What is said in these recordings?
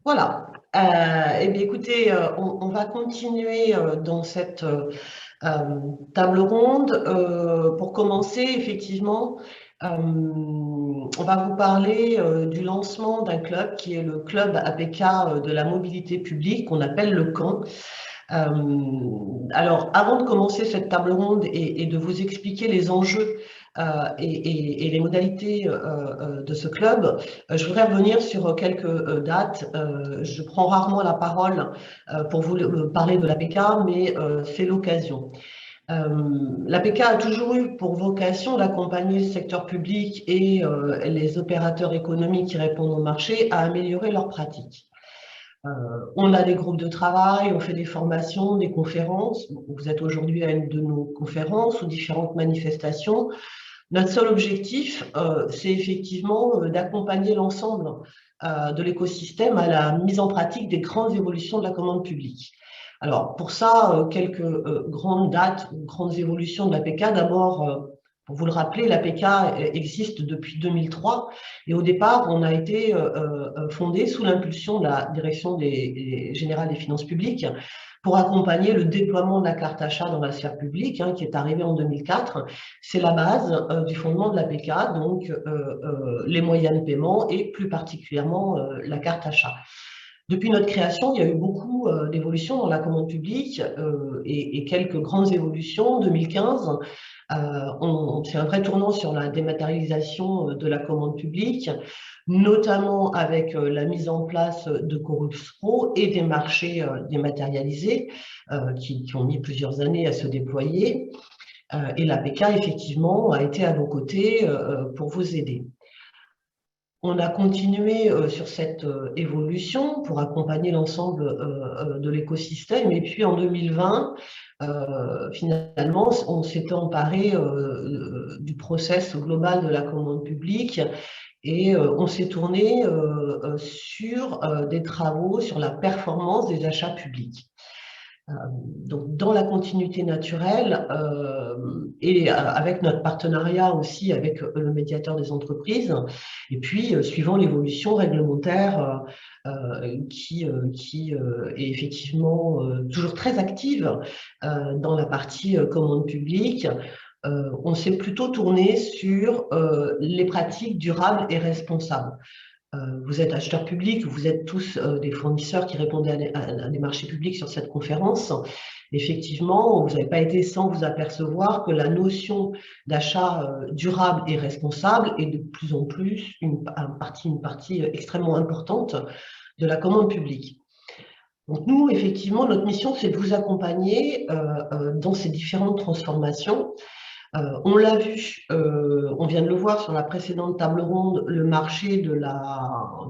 Voilà. Eh bien, écoutez, on va continuer dans cette table ronde. Pour commencer, effectivement, on va vous parler du lancement d'un club qui est le club APK de la mobilité publique, qu'on appelle le CAN. Alors, avant de commencer cette table ronde et de vous expliquer les enjeux et les modalités de ce club, je voudrais revenir sur quelques dates. Je prends rarement la parole pour vous parler de l'APK, mais c'est l'occasion. L'APK a toujours eu pour vocation d'accompagner le secteur public et les opérateurs économiques qui répondent au marché à améliorer leurs pratiques. On a des groupes de travail, on fait des formations, des conférences. Vous êtes aujourd'hui à une de nos conférences ou différentes manifestations. Notre seul objectif, c'est effectivement d'accompagner l'ensemble de l'écosystème à la mise en pratique des grandes évolutions de la commande publique. Alors, pour ça, quelques grandes dates, grandes évolutions de l'APK. D'abord, pour vous le rappeler, l'APK existe depuis 2003 et au départ, on a été fondé sous l'impulsion de la Direction générale des finances publiques pour accompagner le déploiement de la carte achat dans la sphère publique, qui est arrivée en 2004. C'est la base du fondement de l'APK, donc les moyens de paiement et plus particulièrement la carte achat. Depuis notre création, il y a eu beaucoup d'évolutions dans la commande publique et quelques grandes évolutions. En 2015, on fait un vrai tournant sur la dématérialisation de la commande publique, notamment avec la mise en place de Corus Pro et des marchés dématérialisés qui ont mis plusieurs années à se déployer. Et l'APK, effectivement, a été à vos côtés pour vous aider. On a continué sur cette évolution pour accompagner l'ensemble de l'écosystème. Et puis en 2020, finalement, on s'était emparé du process global de la commande publique et on s'est tourné sur des travaux sur la performance des achats publics. Donc, dans la continuité naturelle et avec notre partenariat aussi avec le médiateur des entreprises, et puis suivant l'évolution réglementaire qui est effectivement toujours très active dans la partie commande publique, on s'est plutôt tourné sur les pratiques durables et responsables. Vous êtes acheteurs publics, vous êtes tous des fournisseurs qui répondaient à des marchés publics sur cette conférence. Effectivement, vous n'avez pas été sans vous apercevoir que la notion d'achat durable et responsable est de plus en plus une partie extrêmement importante de la commande publique. Donc nous, effectivement, notre mission, c'est de vous accompagner dans ces différentes transformations. On l'a vu, on vient de le voir sur la précédente table ronde, le marché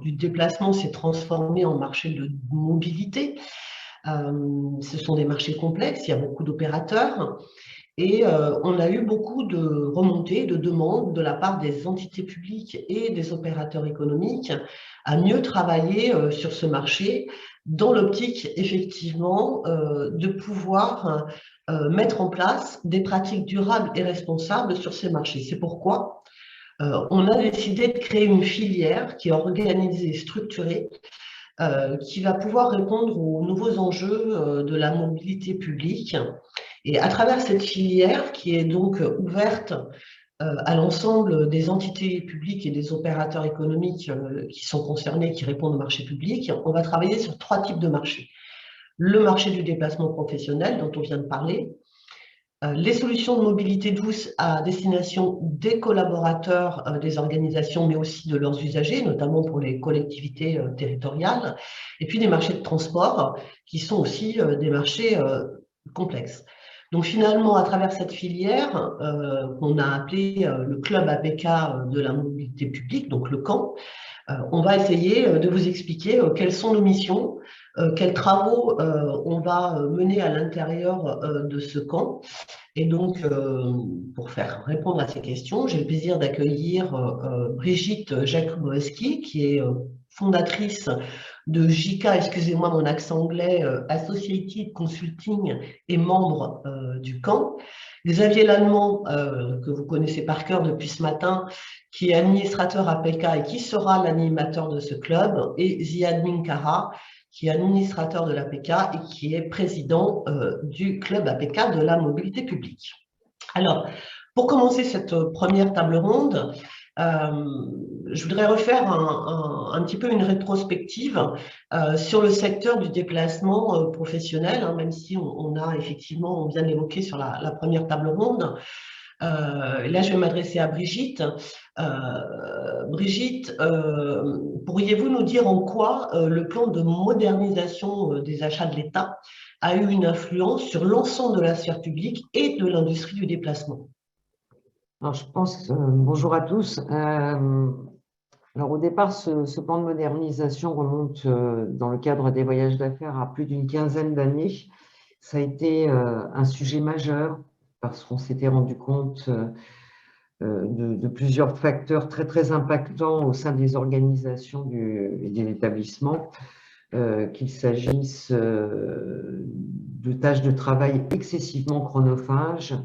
du déplacement s'est transformé en marché de mobilité. Ce sont des marchés complexes, il y a beaucoup d'opérateurs et on a eu beaucoup de remontées, de demandes de la part des entités publiques et des opérateurs économiques à mieux travailler sur ce marché dans l'optique effectivement de pouvoir mettre en place des pratiques durables et responsables sur ces marchés. C'est pourquoi on a décidé de créer une filière qui est organisée, structurée, qui va pouvoir répondre aux nouveaux enjeux de la mobilité publique. Et à travers cette filière qui est donc ouverte à l'ensemble des entités publiques et des opérateurs économiques qui sont concernés, qui répondent au marché public, on va travailler sur 3 types de marchés. Le marché du déplacement professionnel dont on vient de parler, les solutions de mobilité douce à destination des collaborateurs des organisations, mais aussi de leurs usagers, notamment pour les collectivités territoriales, et puis des marchés de transport qui sont aussi des marchés complexes. Donc finalement, à travers cette filière qu'on a appelée le club APK de la mobilité publique, donc le CAN, on va essayer de vous expliquer quelles sont nos missions, quels travaux on va mener à l'intérieur de ce camp. Et donc, pour faire répondre à ces questions, j'ai le plaisir d'accueillir Brigitte Jakubowski, qui est fondatrice de JICA, excusez-moi mon accent anglais, Associated Consulting et membre du camp. Xavier Lallemand, que vous connaissez par cœur depuis ce matin, qui est administrateur APK et qui sera l'animateur de ce club, et Ziad Minkara, qui est administrateur de l'APK et qui est président du club APK de la mobilité publique. Alors, pour commencer cette première table ronde, je voudrais refaire un petit peu une rétrospective sur le secteur du déplacement professionnel, hein, même si on a effectivement, on vient de l'évoquer sur la première table ronde. Là, je vais m'adresser à Brigitte. Brigitte, pourriez-vous nous dire en quoi le plan de modernisation des achats de l'État a eu une influence sur l'ensemble de la sphère publique et de l'industrie du déplacement? Alors, je pense, bonjour à tous. Alors, au départ, ce plan de modernisation remonte dans le cadre des voyages d'affaires à plus d'une quinzaine d'années. Ça a été un sujet majeur parce qu'on s'était rendu compte de plusieurs facteurs très, très impactants au sein des organisations et des établissements, qu'il s'agisse de tâches de travail excessivement chronophages,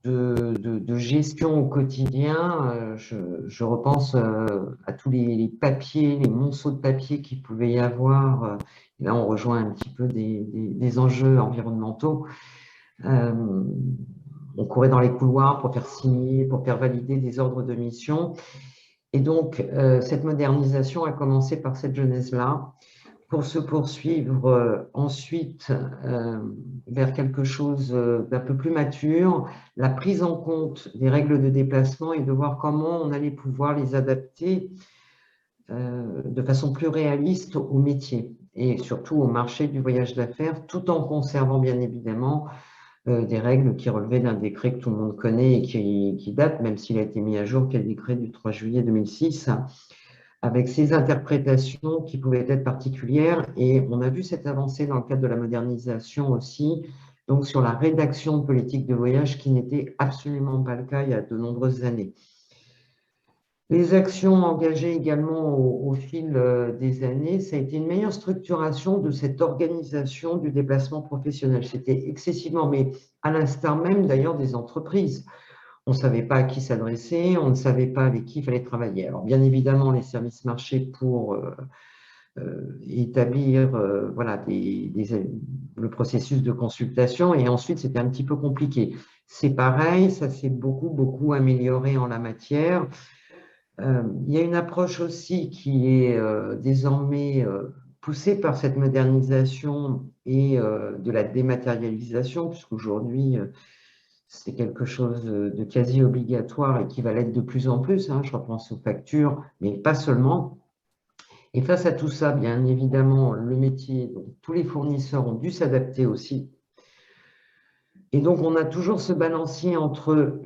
de gestion au quotidien. Je repense à tous les papiers, les monceaux de papier qu'il pouvait y avoir. Et là, on rejoint un petit peu des enjeux environnementaux. On courait dans les couloirs pour faire signer, pour faire valider des ordres de mission. Et donc, cette modernisation a commencé par cette genèse-là, pour se poursuivre ensuite vers quelque chose d'un peu plus mature, la prise en compte des règles de déplacement et de voir comment on allait pouvoir les adapter de façon plus réaliste au métier et surtout au marché du voyage d'affaires, tout en conservant bien évidemment des règles qui relevaient d'un décret que tout le monde connaît et qui date, même s'il a été mis à jour, qui est le décret du 3 juillet 2006, avec ses interprétations qui pouvaient être particulières. Et on a vu cette avancée dans le cadre de la modernisation aussi, donc sur la rédaction de politique de voyage, qui n'était absolument pas le cas il y a de nombreuses années. Les actions engagées également au fil des années, ça a été une meilleure structuration de cette organisation du déplacement professionnel. C'était excessivement, mais à l'instar même d'ailleurs des entreprises. On ne savait pas à qui s'adresser, on ne savait pas avec qui il fallait travailler. Alors, bien évidemment, les services marchés pour établir voilà, le processus de consultation, et ensuite, c'était un petit peu compliqué. C'est pareil, ça s'est beaucoup, beaucoup amélioré en la matière. Il y a une approche aussi qui est désormais poussée par cette modernisation et de la dématérialisation, puisqu'aujourd'hui, c'est quelque chose de quasi obligatoire et qui va l'être de plus en plus. Je repense aux factures, mais pas seulement. Et face à tout ça, bien évidemment, le métier, donc tous les fournisseurs ont dû s'adapter aussi. Et donc, on a toujours ce balancier entre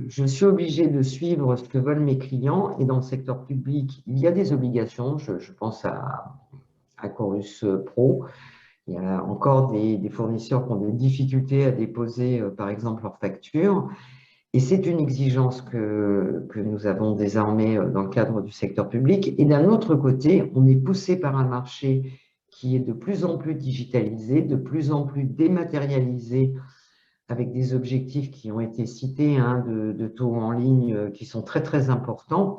je suis obligé de suivre ce que veulent mes clients, et dans le secteur public, il y a des obligations. Je pense à Chorus Pro. Il y a encore des fournisseurs qui ont des difficultés à déposer, par exemple, leurs factures. Et c'est une exigence que nous avons désormais dans le cadre du secteur public. Et d'un autre côté, on est poussé par un marché qui est de plus en plus digitalisé, de plus en plus dématérialisé, avec des objectifs qui ont été cités, de taux en ligne qui sont très, très importants,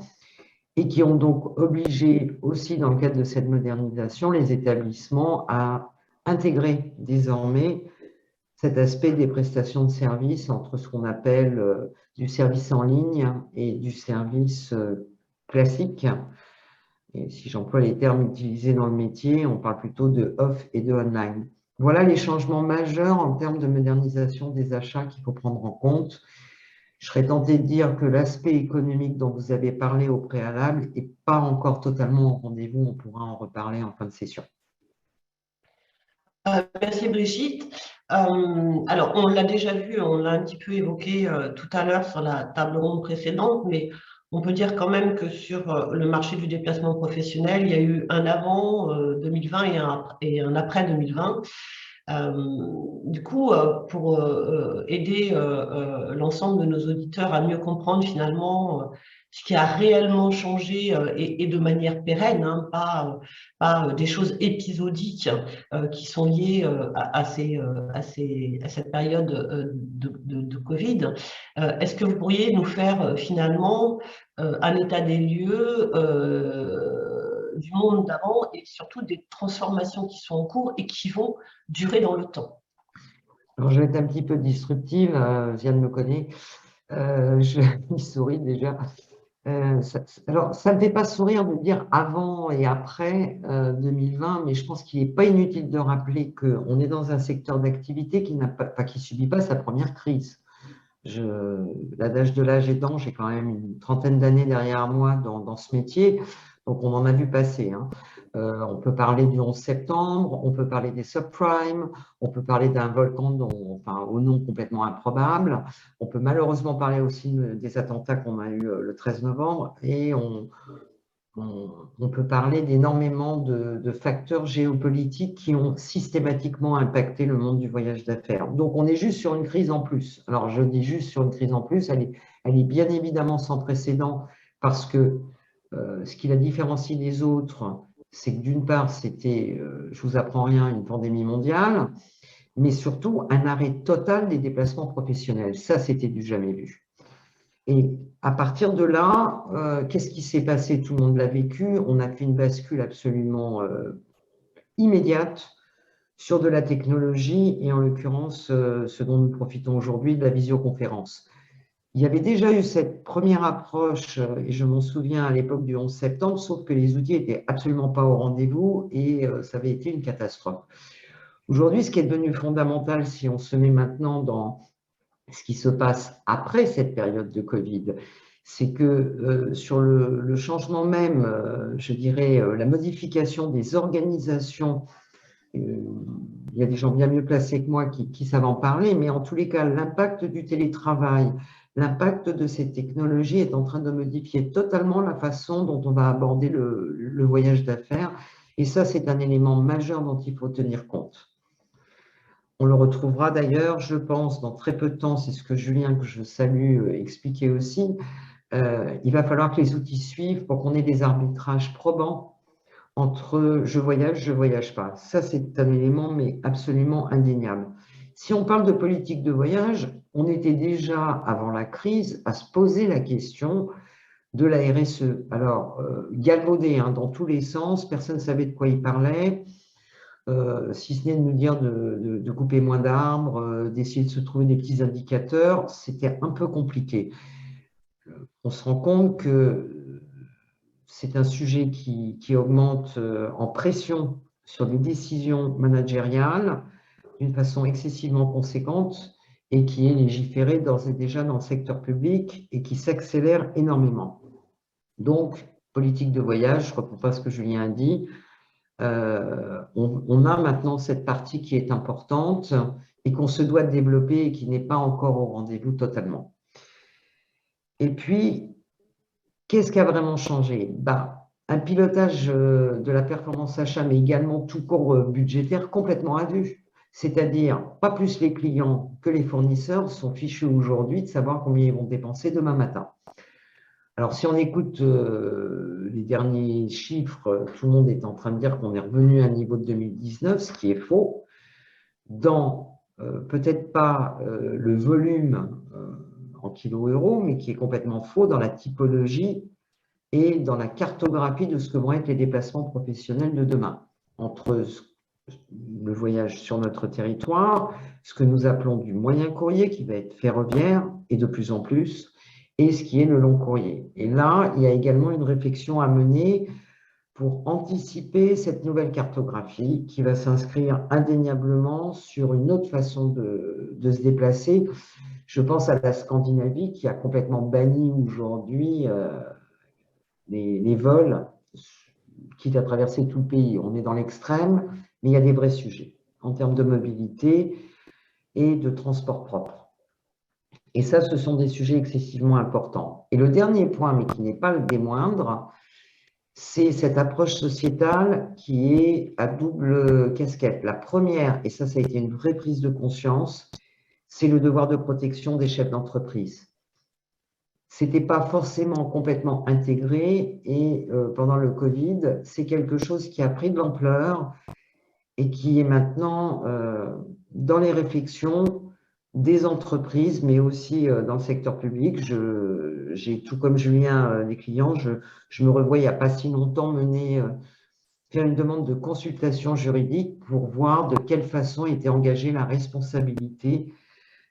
et qui ont donc obligé aussi, dans le cadre de cette modernisation, les établissements à intégrer désormais cet aspect des prestations de services entre ce qu'on appelle du service en ligne et du service classique. Et si j'emploie les termes utilisés dans le métier, on parle plutôt de off et de online. Voilà les changements majeurs en termes de modernisation des achats qu'il faut prendre en compte. Je serais tenté de dire que l'aspect économique dont vous avez parlé au préalable n'est pas encore totalement au rendez-vous. On pourra en reparler en fin de session. Merci Brigitte. Alors, on l'a déjà vu, on l'a un petit peu évoqué tout à l'heure sur la table ronde précédente, mais on peut dire quand même que sur le marché du déplacement professionnel, il y a eu un avant 2020 et un après 2020. Du coup, pour aider l'ensemble de nos auditeurs à mieux comprendre finalement ce qui a réellement changé et de manière pérenne, hein, pas des choses épisodiques qui sont liées à cette période de Covid. Est-ce que vous pourriez nous faire finalement un état des lieux du monde d'avant et surtout des transformations qui sont en cours et qui vont durer dans le temps? Alors, je vais être un petit peu disruptive, Vianne me connaît, il sourit déjà. Alors, ça ne me fait pas sourire de dire avant et après 2020, mais je pense qu'il n'est pas inutile de rappeler qu'on est dans un secteur d'activité qui n'a pas, qui subit pas sa première crise. L'adage de l'âge aidant, j'ai quand même une trentaine d'années derrière moi dans ce métier, donc on en a vu passer, hein. On peut parler du 11 septembre, on peut parler des subprimes, on peut parler d'un volcan au nom complètement improbable, on peut malheureusement parler aussi des attentats qu'on a eu le 13 novembre, et on peut parler d'énormément de facteurs géopolitiques qui ont systématiquement impacté le monde du voyage d'affaires. Donc, on est juste sur une crise en plus. Alors, je dis juste sur une crise en plus, elle est bien évidemment sans précédent parce que ce qui la différencie des autres, c'est que d'une part, c'était, je vous apprends rien, une pandémie mondiale, mais surtout un arrêt total des déplacements professionnels. Ça, c'était du jamais vu. Et à partir de là, qu'est-ce qui s'est passé? Tout le monde l'a vécu. On a fait une bascule absolument immédiate sur de la technologie et en l'occurrence, ce dont nous profitons aujourd'hui, de la visioconférence. Il y avait déjà eu cette première approche, et je m'en souviens à l'époque du 11 septembre, sauf que les outils n'étaient absolument pas au rendez-vous et ça avait été une catastrophe. Aujourd'hui, ce qui est devenu fondamental, si on se met maintenant dans ce qui se passe après cette période de Covid, c'est que sur le changement même, je dirais, la modification des organisations, il y a des gens bien mieux placés que moi qui savent en parler, mais en tous les cas, l'impact du télétravail, l'impact de ces technologies est en train de modifier totalement la façon dont on va aborder le voyage d'affaires. Et ça, c'est un élément majeur dont il faut tenir compte. On le retrouvera d'ailleurs, je pense, dans très peu de temps, c'est ce que Julien, que je salue, expliquait aussi. Il va falloir que les outils suivent pour qu'on ait des arbitrages probants entre je voyage pas. Ça, c'est un élément, mais absolument indéniable. Si on parle de politique de voyage, on était déjà, avant la crise, à se poser la question de la RSE. Alors, galvaudé dans tous les sens, personne ne savait de quoi il parlait. Si ce n'est de nous dire de couper moins d'arbres, d'essayer de se trouver des petits indicateurs, c'était un peu compliqué. On se rend compte que c'est un sujet qui augmente en pression sur les décisions managériales d'une façon excessivement conséquente et qui est légiféré d'ores et déjà dans le secteur public et qui s'accélère énormément. Donc, politique de voyage, je ne reprends pas ce que Julien a dit, on a maintenant cette partie qui est importante et qu'on se doit de développer et qui n'est pas encore au rendez-vous totalement. Et puis, qu'est-ce qui a vraiment changé? Un pilotage de la performance achat, mais également tout court budgétaire complètement à vue. C'est-à-dire, pas plus les clients que les fournisseurs sont fichus aujourd'hui de savoir combien ils vont dépenser demain matin. Alors, si on écoute les derniers chiffres, tout le monde est en train de dire qu'on est revenu à un niveau de 2019, ce qui est faux. Dans peut-être pas le volume en kilo-euros, mais qui est complètement faux dans la typologie et dans la cartographie de ce que vont être les déplacements professionnels de demain. Entre le voyage sur notre territoire, ce que nous appelons du moyen courrier, qui va être ferroviaire, et de plus en plus, et ce qui est le long courrier. Et là, il y a également une réflexion à mener pour anticiper cette nouvelle cartographie qui va s'inscrire indéniablement sur une autre façon de se déplacer. Je pense à la Scandinavie qui a complètement banni aujourd'hui les vols, quitte à traverser tout le pays. On est dans l'extrême, mais il y a des vrais sujets en termes de mobilité et de transport propre. Et ça, ce sont des sujets excessivement importants. Et le dernier point, mais qui n'est pas le des moindres, c'est cette approche sociétale qui est à double casquette. La première, et ça a été une vraie prise de conscience, c'est le devoir de protection des chefs d'entreprise. Ce n'était pas forcément complètement intégré et pendant le Covid, c'est quelque chose qui a pris de l'ampleur et qui est maintenant dans les réflexions des entreprises, mais aussi dans le secteur public. J'ai, tout comme Julien, des clients, je me revois il n'y a pas si longtemps faire une demande de consultation juridique pour voir de quelle façon était engagée la responsabilité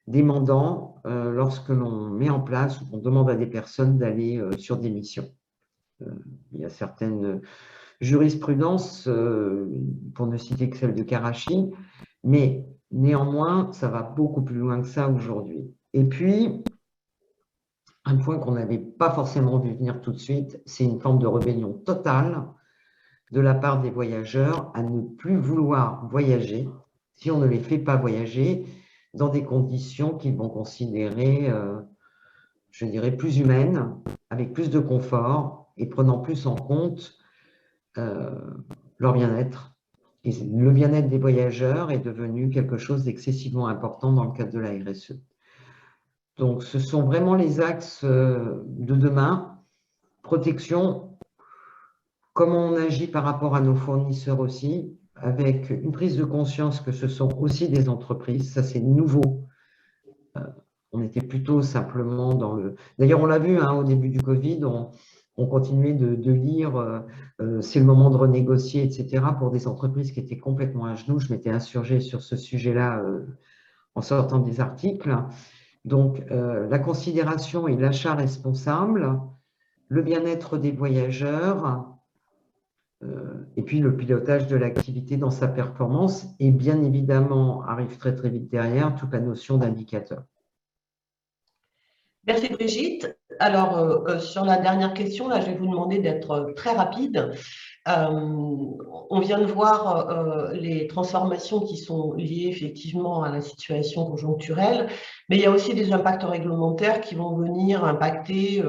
des mandants lorsque l'on met en place ou qu'on demande à des personnes d'aller sur des missions. Il y a certaines jurisprudences, pour ne citer que celle de Karachi, mais néanmoins, ça va beaucoup plus loin que ça aujourd'hui. Et puis, un point qu'on n'avait pas forcément vu venir tout de suite, c'est une forme de rébellion totale de la part des voyageurs à ne plus vouloir voyager si on ne les fait pas voyager dans des conditions qu'ils vont considérer, je dirais, plus humaines, avec plus de confort et prenant plus en compte leur bien-être. Et le bien-être des voyageurs est devenu quelque chose d'excessivement important dans le cadre de la RSE. Donc, ce sont vraiment les axes de demain. Protection, comment on agit par rapport à nos fournisseurs aussi, avec une prise de conscience que ce sont aussi des entreprises. Ça, c'est nouveau. On était plutôt simplement dans le… D'ailleurs, on l'a vu au début du Covid, on continuait de lire c'est le moment de renégocier, etc. pour des entreprises qui étaient complètement à genoux. Je m'étais insurgée sur ce sujet-là en sortant des articles. Donc, la considération et l'achat responsable, le bien-être des voyageurs, et puis le pilotage de l'activité dans sa performance, et bien évidemment, arrive très très vite derrière, toute la notion d'indicateur. Merci Brigitte. Alors, sur la dernière question, là, je vais vous demander d'être très rapide. On vient de voir les transformations qui sont liées effectivement à la situation conjoncturelle, mais il y a aussi des impacts réglementaires qui vont venir impacter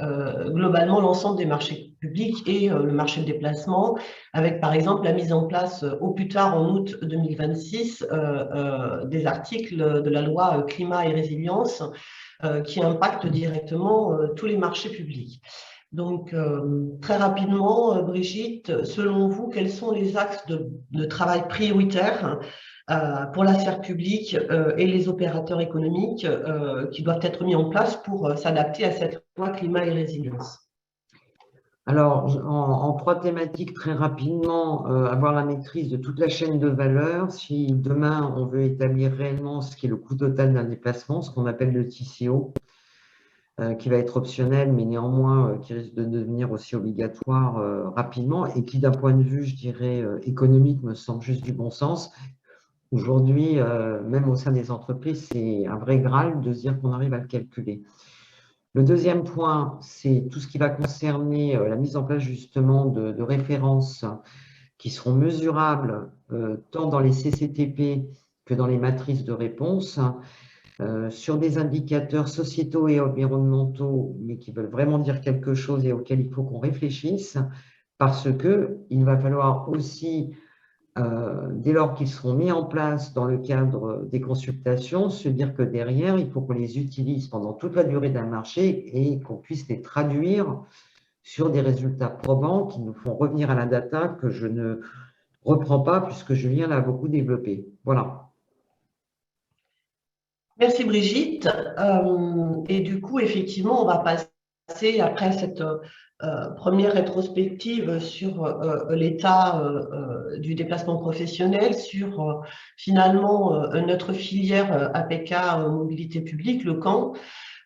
globalement l'ensemble des marchés publics et le marché de déplacement, avec par exemple la mise en place au plus tard en août 2026 des articles de la loi climat et résilience qui impactent directement tous les marchés publics. Donc, très rapidement, Brigitte, selon vous, quels sont les axes de travail prioritaires pour la sphère publique et les opérateurs économiques qui doivent être mis en place pour s'adapter à cette loi climat et résilience? Alors, en trois thématiques, très rapidement, avoir la maîtrise de toute la chaîne de valeur. Si demain, on veut établir réellement ce qui est le coût total d'un déplacement, ce qu'on appelle le TCO, qui va être optionnel, mais néanmoins qui risque de devenir aussi obligatoire rapidement et qui, d'un point de vue, je dirais, économique, me semble juste du bon sens. Aujourd'hui, même au sein des entreprises, c'est un vrai Graal de se dire qu'on arrive à le calculer. Le deuxième point, c'est tout ce qui va concerner la mise en place justement de références qui seront mesurables tant dans les CCTP que dans les matrices de réponse, sur des indicateurs sociétaux et environnementaux, mais qui veulent vraiment dire quelque chose et auxquels il faut qu'on réfléchisse, parce qu'il va falloir aussi dès lors qu'ils seront mis en place dans le cadre des consultations, se dire que derrière, il faut qu'on les utilise pendant toute la durée d'un marché et qu'on puisse les traduire sur des résultats probants qui nous font revenir à la data que je ne reprends pas puisque Julien l'a beaucoup développé. Voilà. Merci Brigitte. Et du coup, effectivement, on va passer après cette première rétrospective sur l'état du déplacement professionnel, sur finalement notre filière APK mobilité publique, le CAN.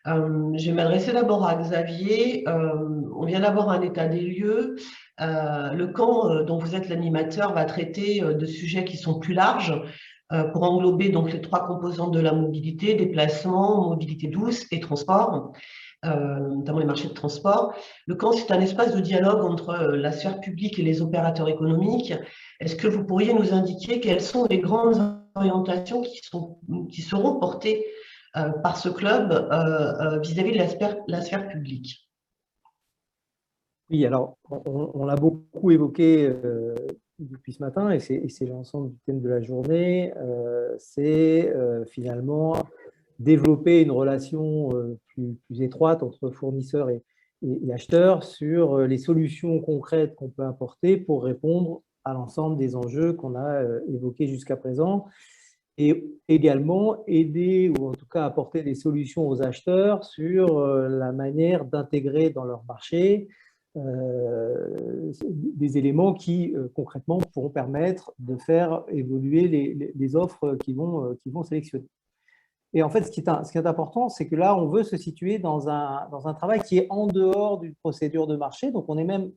Je vais m'adresser d'abord à Xavier. On vient d'avoir un état des lieux. Le CAN, dont vous êtes l'animateur, va traiter de sujets qui sont plus larges pour englober donc les trois composantes de la mobilité, déplacement, mobilité douce et transport, notamment les marchés de transport. Le CAN, c'est un espace de dialogue entre la sphère publique et les opérateurs économiques. Est-ce que vous pourriez nous indiquer quelles sont les grandes orientations qui seront portées par ce club vis-à-vis de la sphère publique? Oui, alors on l'a beaucoup évoqué depuis ce matin et c'est l'ensemble du thème de la journée. C'est finalement développer une relation plus étroite entre fournisseurs et acheteurs sur les solutions concrètes qu'on peut apporter pour répondre à l'ensemble des enjeux qu'on a évoqués jusqu'à présent et également aider ou en tout cas apporter des solutions aux acheteurs sur la manière d'intégrer dans leur marché des éléments qui concrètement pourront permettre de faire évoluer les offres qui vont sélectionner. Et en fait, ce qui est important, c'est que là, on veut se situer dans un travail qui est en dehors d'une procédure de marché. Donc, on est même,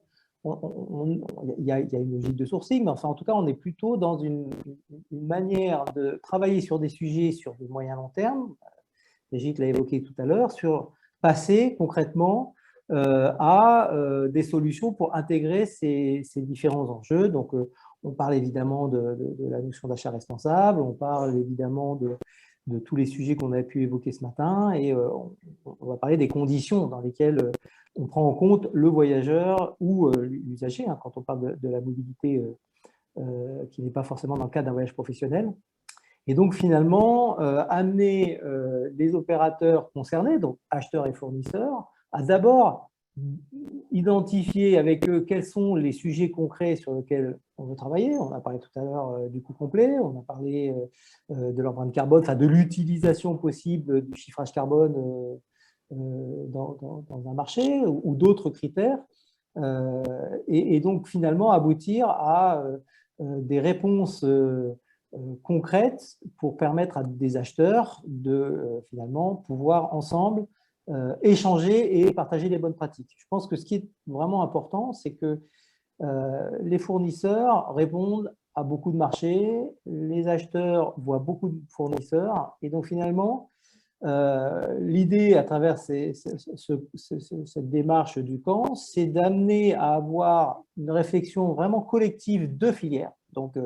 il y a une logique de sourcing, mais enfin, en tout cas, on est plutôt dans une manière de travailler sur des sujets sur du moyen long terme. Brigitte l'a évoqué tout à l'heure, sur passer concrètement à des solutions pour intégrer ces différents enjeux. Donc, on parle évidemment de la notion d'achat responsable, on parle évidemment de tous les sujets qu'on a pu évoquer ce matin et on va parler des conditions dans lesquelles on prend en compte le voyageur ou l'usager, hein, quand on parle de la mobilité qui n'est pas forcément dans le cadre d'un voyage professionnel. Et donc, finalement, amener les opérateurs concernés, donc acheteurs et fournisseurs, à d'abord identifier avec eux quels sont les sujets concrets sur lesquels on veut travailler. On a parlé tout à l'heure du coût complet, on a parlé de l'empreinte carbone, enfin de l'utilisation possible du chiffrage carbone dans un marché ou d'autres critères. Et donc, finalement, aboutir à des réponses concrètes pour permettre à des acheteurs de finalement pouvoir ensemble échanger et partager les bonnes pratiques. Je pense que ce qui est vraiment important, c'est que les fournisseurs répondent à beaucoup de marchés, les acheteurs voient beaucoup de fournisseurs, et donc finalement, l'idée à travers cette démarche du camp, c'est d'amener à avoir une réflexion vraiment collective de filières, donc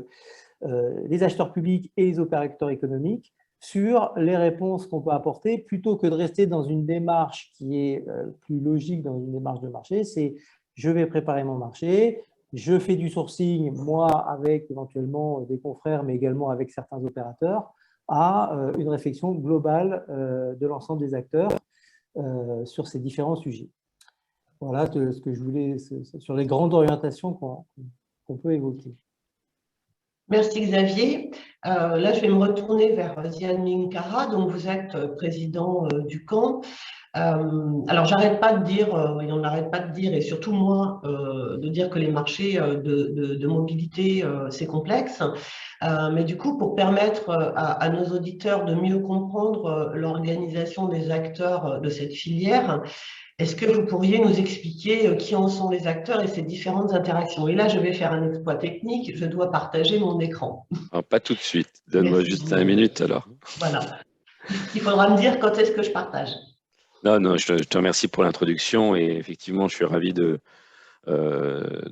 les acheteurs publics et les opérateurs économiques, sur les réponses qu'on peut apporter, plutôt que de rester dans une démarche qui est plus logique dans une démarche de marché. C'est je vais préparer mon marché, je fais du sourcing, moi, avec éventuellement des confrères, mais également avec certains opérateurs, à une réflexion globale de l'ensemble des acteurs sur ces différents sujets. Voilà ce que je voulais, sur les grandes orientations qu'on peut évoquer. Merci Xavier. Là, je vais me retourner vers Ziad Minkara. Donc, vous êtes président du camp. Alors, j'arrête pas de dire, et on n'arrête pas de dire, et surtout moi, de dire que les marchés de mobilité, c'est complexe. Mais du coup, pour permettre à nos auditeurs de mieux comprendre l'organisation des acteurs de cette filière, est-ce que vous pourriez nous expliquer qui en sont les acteurs et ces différentes interactions? Et là, je vais faire un exploit technique, je dois partager mon écran. Alors, pas tout de suite, donne-moi juste 5 minutes alors. Voilà, il faudra me dire quand est-ce que je partage. Non, je te remercie pour l'introduction et effectivement, je suis ravi de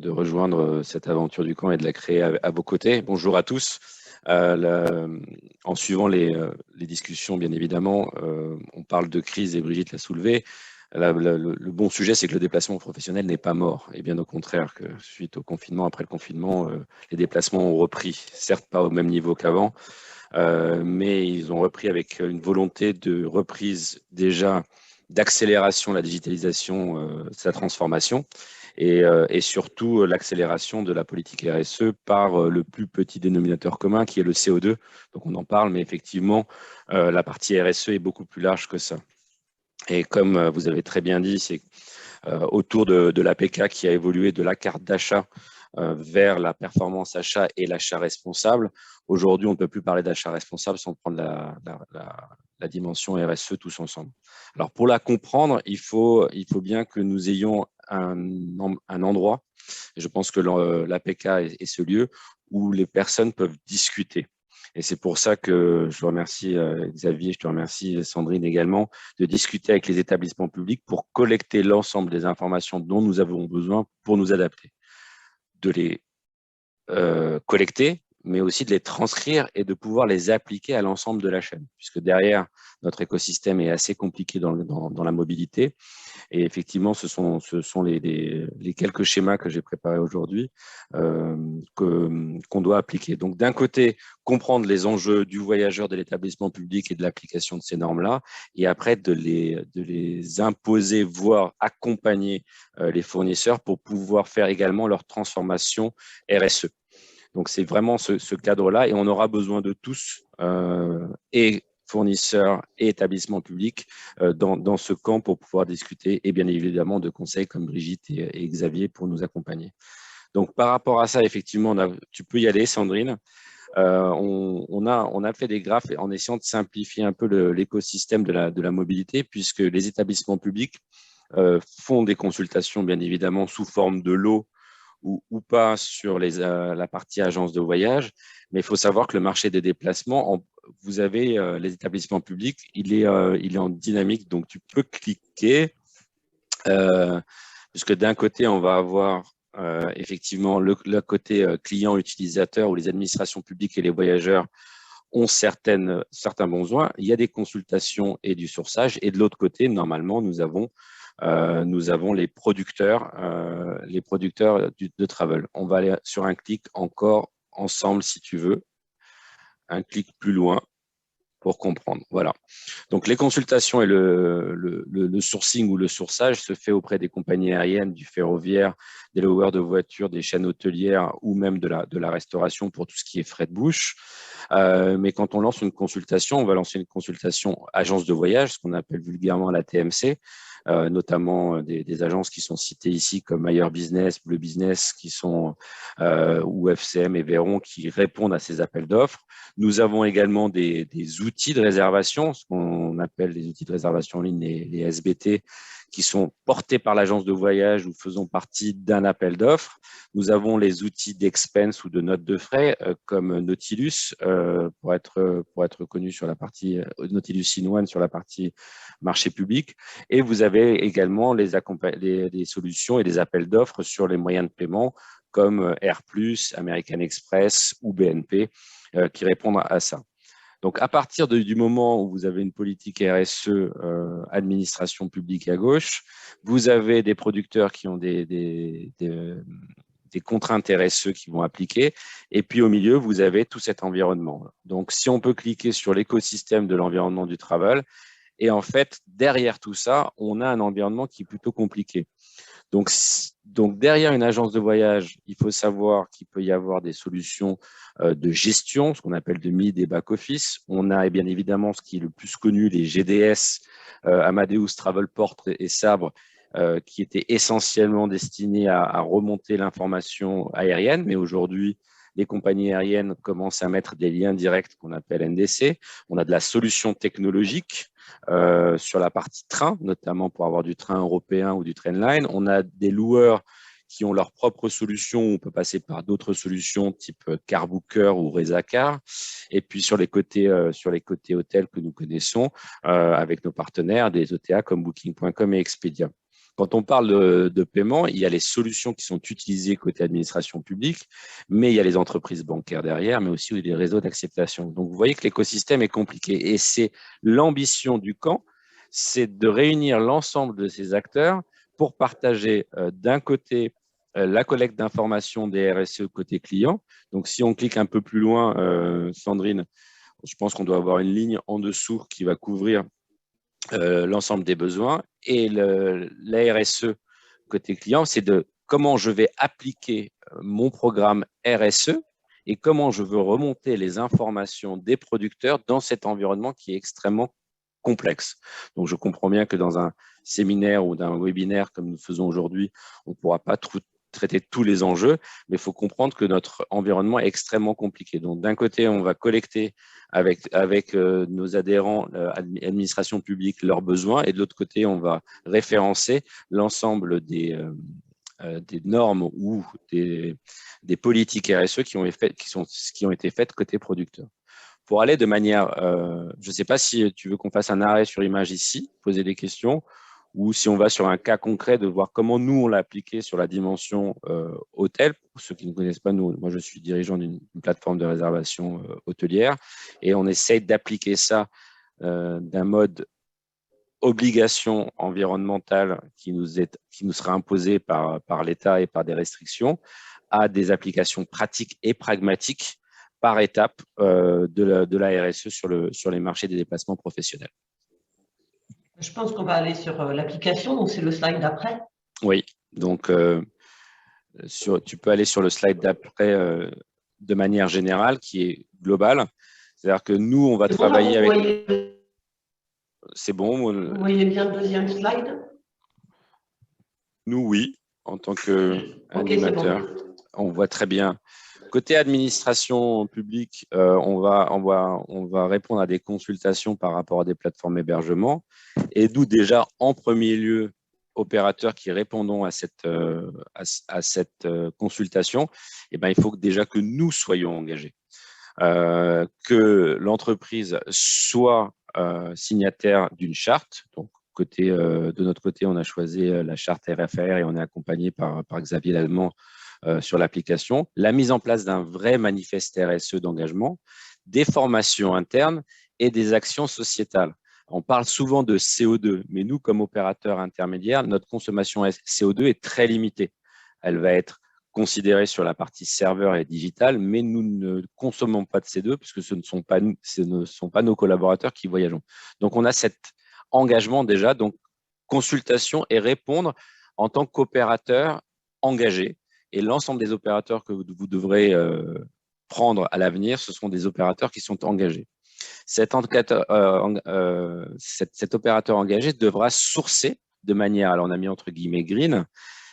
rejoindre cette aventure du camp et de la créer à vos côtés. Bonjour à tous. En suivant les discussions, bien évidemment, on parle de crise et Brigitte l'a soulevé. Le bon sujet, c'est que le déplacement professionnel n'est pas mort. Et bien au contraire, que suite au confinement, après le confinement, les déplacements ont repris, certes pas au même niveau qu'avant, mais ils ont repris avec une volonté de reprise déjà d'accélération de la digitalisation, sa transformation et surtout l'accélération de la politique RSE par le plus petit dénominateur commun qui est le CO2. Donc on en parle, mais effectivement, la partie RSE est beaucoup plus large que ça. Et comme vous avez très bien dit, c'est autour de l'APK qui a évolué de la carte d'achat vers la performance achat et l'achat responsable. Aujourd'hui, on ne peut plus parler d'achat responsable sans prendre la dimension RSE tous ensemble. Alors, pour la comprendre, il faut bien que nous ayons un endroit, et je pense que l'APK est ce lieu où les personnes peuvent discuter. Et c'est pour ça que je remercie Xavier, je te remercie Sandrine également, de discuter avec les établissements publics pour collecter l'ensemble des informations dont nous avons besoin pour nous adapter. De les collecter, mais aussi de les transcrire et de pouvoir les appliquer à l'ensemble de la chaîne. Puisque derrière, notre écosystème est assez compliqué dans la mobilité. Et effectivement, ce sont les quelques schémas que j'ai préparés aujourd'hui qu'on doit appliquer. Donc, d'un côté, comprendre les enjeux du voyageur, de l'établissement public et de l'application de ces normes-là, et après de les imposer, voire accompagner les fournisseurs pour pouvoir faire également leur transformation RSE. Donc, c'est vraiment ce cadre-là et on aura besoin de tous et fournisseurs et établissements publics dans ce camp pour pouvoir discuter et bien évidemment de conseils comme Brigitte et Xavier pour nous accompagner. Donc, par rapport à ça, effectivement, tu peux y aller, Sandrine. On a fait des graphes en essayant de simplifier un peu l'écosystème de la mobilité puisque les établissements publics font des consultations, bien évidemment, sous forme de lot ou pas sur la partie agence de voyage. Mais il faut savoir que le marché des déplacements, vous avez les établissements publics, il est en dynamique. Donc, tu peux cliquer, puisque d'un côté, on va avoir effectivement le côté client-utilisateur où les administrations publiques et les voyageurs ont certains besoins. Il y a des consultations et du sourçage. Et de l'autre côté, normalement, nous avons les producteurs de travel. On va aller sur un clic encore ensemble, si tu veux. Un clic plus loin pour comprendre. Voilà. Donc, les consultations et le sourcing ou le sourçage se fait auprès des compagnies aériennes, du ferroviaire, des loueurs de voitures, des chaînes hôtelières ou même de la restauration pour tout ce qui est frais de bouche. Mais quand on lance une consultation, on va lancer une consultation agence de voyage, ce qu'on appelle vulgairement la TMC, notamment des agences qui sont citées ici comme Meilleur Business, Bleu Business, ou FCM et Véron qui répondent à ces appels d'offres. Nous avons également des outils de réservation, ce qu'on appelle les outils de réservation en ligne, les SBT, qui sont portés par l'agence de voyage ou faisant partie d'un appel d'offres. Nous avons les outils d'expense ou de notes de frais comme Nautilus, pour être connu sur la partie Nautilus In-One sur la partie marché public. Et vous avez également des solutions et des appels d'offres sur les moyens de paiement comme Air+, American Express ou BNP qui répondent à ça. Donc, à partir du moment où vous avez une politique RSE, administration publique à gauche, vous avez des producteurs qui ont des contraintes RSE qui vont appliquer. Et puis, au milieu, vous avez tout cet environnement. Donc, si on peut cliquer sur l'écosystème de l'environnement du travel, et en fait, derrière tout ça, on a un environnement qui est plutôt compliqué. Donc, derrière une agence de voyage, il faut savoir qu'il peut y avoir des solutions de gestion, ce qu'on appelle de mid et back-office. On a bien évidemment ce qui est le plus connu, les GDS, Amadeus, Travelport et Sabre, qui étaient essentiellement destinés à remonter l'information aérienne. Mais aujourd'hui, les compagnies aériennes commencent à mettre des liens directs qu'on appelle NDC. On a de la solution technologique sur la partie train, notamment pour avoir du train européen ou du Trainline. On a des loueurs qui ont leur propre solution. On peut passer par d'autres solutions type Carbooker ou Rezacar. Et puis sur les côtés hôtels que nous connaissons avec nos partenaires, des OTA comme Booking.com et Expedia. Quand on parle de paiement, il y a les solutions qui sont utilisées côté administration publique, mais il y a les entreprises bancaires derrière, mais aussi les réseaux d'acceptation. Donc, vous voyez que l'écosystème est compliqué. Et c'est l'ambition du camp, c'est de réunir l'ensemble de ces acteurs pour partager d'un côté la collecte d'informations des RSE côté client. Donc, si on clique un peu plus loin, Sandrine, je pense qu'on doit avoir une ligne en dessous qui va couvrir l'ensemble des besoins. Et la RSE côté client, c'est de comment je vais appliquer mon programme RSE et comment je veux remonter les informations des producteurs dans cet environnement qui est extrêmement complexe. Donc, je comprends bien que dans un séminaire ou d'un webinaire comme nous faisons aujourd'hui, on ne pourra pas traiter tous les enjeux, mais il faut comprendre que notre environnement est extrêmement compliqué. Donc, d'un côté, on va collecter avec nos adhérents, administration publique, leurs besoins, et de l'autre côté, on va référencer l'ensemble des normes ou des politiques RSE qui ont été faites côté producteur. Pour aller de manière, je ne sais pas si tu veux qu'on fasse un arrêt sur image ici, poser des questions, ou si on va sur un cas concret de voir comment nous, on l'a appliqué sur la dimension hôtel. Pour ceux qui ne connaissent pas, moi, je suis dirigeant d'une plateforme de réservation hôtelière et on essaye d'appliquer ça d'un mode obligation environnementale qui nous sera imposée par l'État et par des restrictions à des applications pratiques et pragmatiques par étape de la RSE sur les marchés des déplacements professionnels. Je pense qu'on va aller sur l'application, donc c'est le slide d'après. Oui, donc tu peux aller sur le slide d'après de manière générale, qui est globale. C'est-à-dire que nous, on va travailler avec… C'est bon. Vous voyez bien le deuxième slide? Nous, oui, en tant qu'animateur. Okay, on voit très bien. Côté administration publique, on va répondre à des consultations par rapport à des plateformes hébergement. Et nous, déjà, en premier lieu, opérateurs qui répondons à cette consultation, eh ben, il faut déjà que nous soyons engagés. Que l'entreprise soit signataire d'une charte. Donc, de notre côté, on a choisi la charte RFR et on est accompagné par Xavier Lallemand sur l'application. La mise en place d'un vrai manifeste RSE d'engagement, des formations internes et des actions sociétales. On parle souvent de CO2, mais nous, comme opérateurs intermédiaires, notre consommation CO2 est très limitée. Elle va être considérée sur la partie serveur et digital, mais nous ne consommons pas de CO2 puisque ce ne sont pas nos collaborateurs qui voyageons. Donc, on a cet engagement déjà, donc consultation et répondre en tant qu'opérateur engagé. Et l'ensemble des opérateurs que vous devrez prendre à l'avenir, ce sont des opérateurs qui sont engagés. Cet opérateur engagé devra sourcer de manière, alors on a mis entre guillemets green,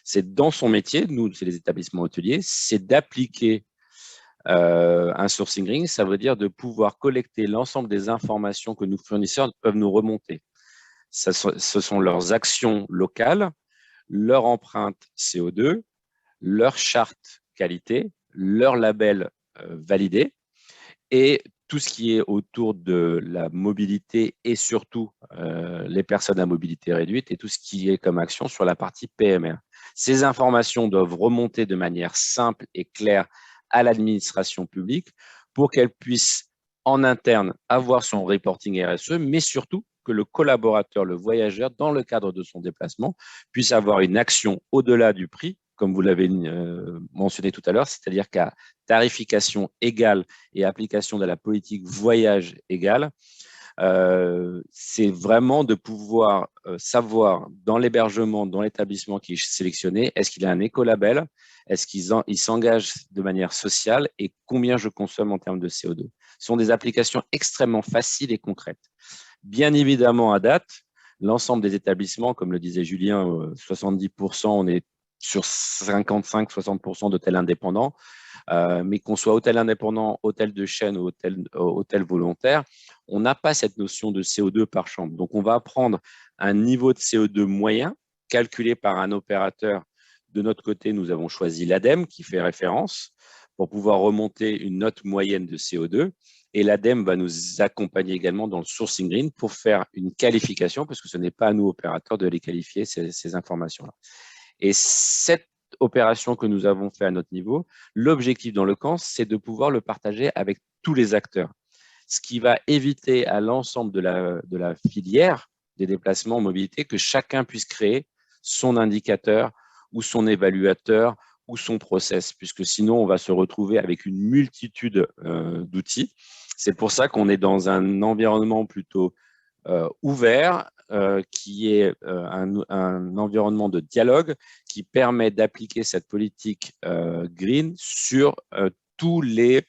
c'est dans son métier, nous, c'est les établissements hôteliers, c'est d'appliquer un sourcing green, ça veut dire de pouvoir collecter l'ensemble des informations que nos fournisseurs peuvent nous remonter. Ce sont leurs actions locales, leur empreinte CO2, leur charte qualité, leur label validé et tout ce qui est autour de la mobilité et surtout les personnes à mobilité réduite et tout ce qui est comme action sur la partie PMR. Ces informations doivent remonter de manière simple et claire à l'administration publique pour qu'elle puisse en interne avoir son reporting RSE, mais surtout que le collaborateur, le voyageur, dans le cadre de son déplacement, puisse avoir une action au-delà du prix, comme vous l'avez mentionné tout à l'heure, c'est-à-dire qu'à tarification égale et application de la politique voyage égale, c'est vraiment de pouvoir savoir dans l'hébergement, dans l'établissement qui est sélectionné, est-ce qu'il a un écolabel, est-ce qu'il s'engage de manière sociale et combien je consomme en termes de CO2. Ce sont des applications extrêmement faciles et concrètes. Bien évidemment, à date, l'ensemble des établissements, comme le disait Julien, 70%, on est sur 55-60% d'hôtels indépendants, mais qu'on soit hôtel indépendant, hôtel de chaîne ou hôtel volontaire, on n'a pas cette notion de CO2 par chambre. Donc, on va prendre un niveau de CO2 moyen calculé par un opérateur. De notre côté, nous avons choisi l'ADEME qui fait référence pour pouvoir remonter une note moyenne de CO2. Et l'ADEME va nous accompagner également dans le sourcing green pour faire une qualification, parce que ce n'est pas à nous, opérateurs, de les qualifier, ces informations-là. Et cette opération que nous avons fait à notre niveau, l'objectif dans le camp, c'est de pouvoir le partager avec tous les acteurs. Ce qui va éviter à l'ensemble de la filière des déplacements en mobilité que chacun puisse créer son indicateur ou son évaluateur ou son process, puisque sinon on va se retrouver avec une multitude d'outils. C'est pour ça qu'on est dans un environnement plutôt ouvert, qui est un environnement de dialogue qui permet d'appliquer cette politique green sur tous les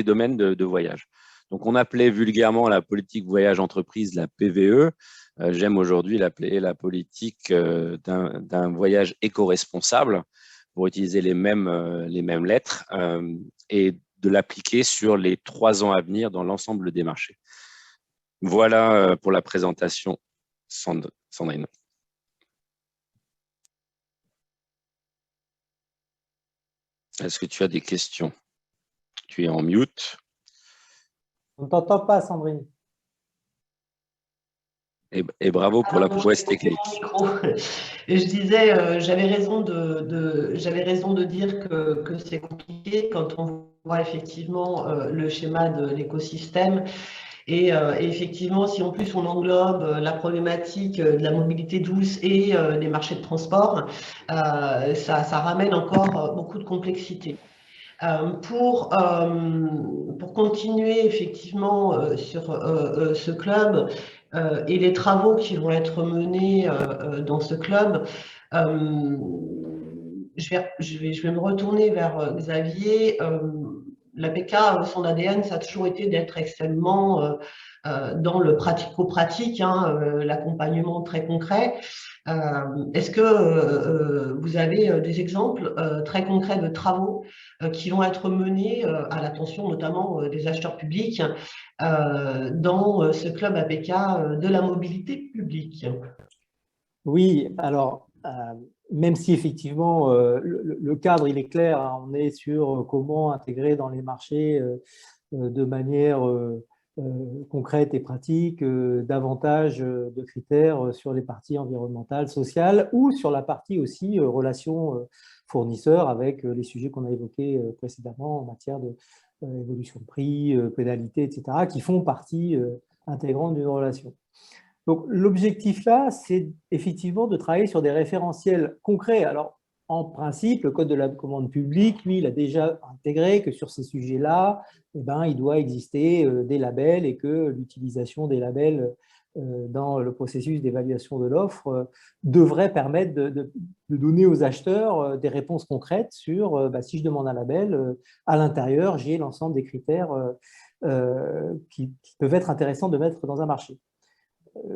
domaines de voyage. Donc, on appelait vulgairement la politique voyage entreprise la PVE. J'aime aujourd'hui l'appeler la politique d'un voyage éco-responsable pour utiliser les mêmes lettres et de l'appliquer sur les 3 ans à venir dans l'ensemble des marchés. Voilà pour la présentation, Sandrine. Est-ce que tu as des questions? Tu es en mute. On ne t'entend pas, Sandrine. Et bravo pour la prouesse technique. Et je disais, j'avais raison de dire que c'est compliqué quand on voit effectivement le schéma de l'écosystème. Et effectivement, si en plus on englobe la problématique de la mobilité douce et des marchés de transport, ça ramène encore beaucoup de complexité. Pour continuer effectivement sur ce club et les travaux qui vont être menés dans ce club, je vais me retourner vers Xavier. L'APK, son ADN, ça a toujours été d'être extrêmement dans le pratico-pratique, hein, l'accompagnement très concret. Est-ce que vous avez des exemples très concrets de travaux qui vont être menés à l'attention notamment des acheteurs publics dans ce club APK de la mobilité publique? Oui, alors, même si effectivement le cadre il est clair, hein, on est sur comment intégrer dans les marchés de manière concrète et pratique davantage de critères sur les parties environnementales, sociales ou sur la partie aussi relations fournisseurs avec les sujets qu'on a évoqués précédemment en matière d'évolution de prix, pénalité, etc., qui font partie intégrante d'une relation. Donc, l'objectif là, c'est effectivement de travailler sur des référentiels concrets. Alors, en principe, le Code de la commande publique, lui, il a déjà intégré que sur ces sujets-là, eh ben, il doit exister des labels et que l'utilisation des labels dans le processus d'évaluation de l'offre devrait permettre de donner aux acheteurs des réponses concrètes sur si je demande un label, à l'intérieur, j'ai l'ensemble des critères qui peuvent être intéressants de mettre dans un marché.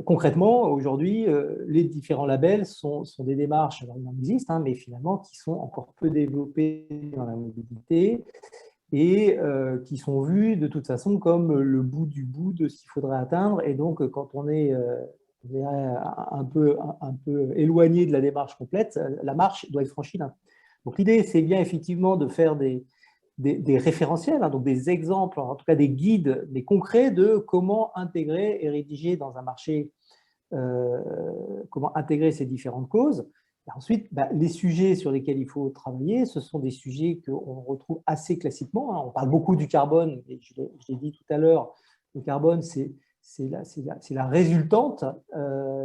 Concrètement, aujourd'hui, les différents labels sont des démarches, alors il en existe, hein, mais finalement qui sont encore peu développées dans la mobilité et qui sont vues de toute façon comme le bout du bout de ce qu'il faudrait atteindre. Et donc, quand on est un peu éloigné de la démarche complète, la marche doit être franchie là. Donc, l'idée, c'est bien effectivement de faire des référentiels, hein, donc des exemples, en tout cas des guides, mais concrets de comment intégrer et rédiger dans un marché, comment intégrer ces différentes causes. Et ensuite, les sujets sur lesquels il faut travailler, ce sont des sujets qu'on retrouve assez classiquement, hein. On parle beaucoup du carbone, et je l'ai dit tout à l'heure, le carbone, c'est la résultante,